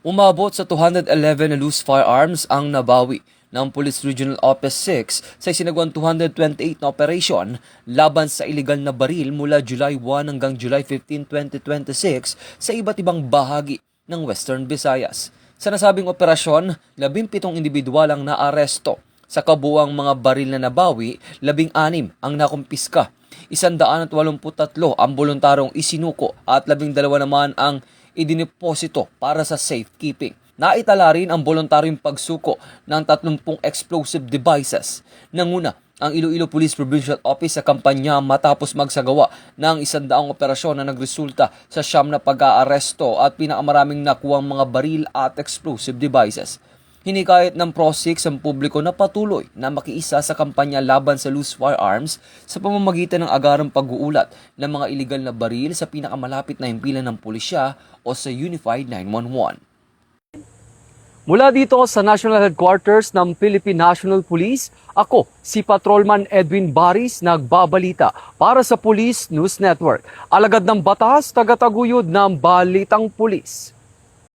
Umabot sa 211 na loose firearms ang nabawi ng Police Regional Office 6 sa isinagawang 228 na operasyon laban sa iligal na baril mula July 1 hanggang July 15, 2026 sa iba't ibang bahagi ng Western Visayas. Sa nasabing operasyon, 17 individual ang naaresto. Sa kabuuang mga baril na nabawi, 16 ang nakumpiska. 183 ang voluntarong isinuko at 12 naman ang idiniposito para sa safekeeping. Naitala rin ang voluntaryong pagsuko ng 30 explosive devices. Nanguna ang Iloilo Police Provincial Office sa kampanya matapos magsagawa ng 100 operasyon na nagresulta sa 9 na pag-aaresto at pinakamaraming nakuwang mga baril at explosive devices. Hinikayat ng PRO6 ang publiko na patuloy na makiisa sa kampanya laban sa loose firearms sa pamamagitan ng agarang pag-uulat ng mga iligal na baril sa pinakamalapit na himpilan ng pulisya o sa Unified 911. Mula dito sa National Headquarters ng Philippine National Police, ako si Patrolman Edwin Baris nagbabalita para sa Police News Network. Alagad ng batas, tagataguyod ng Balitang Pulis.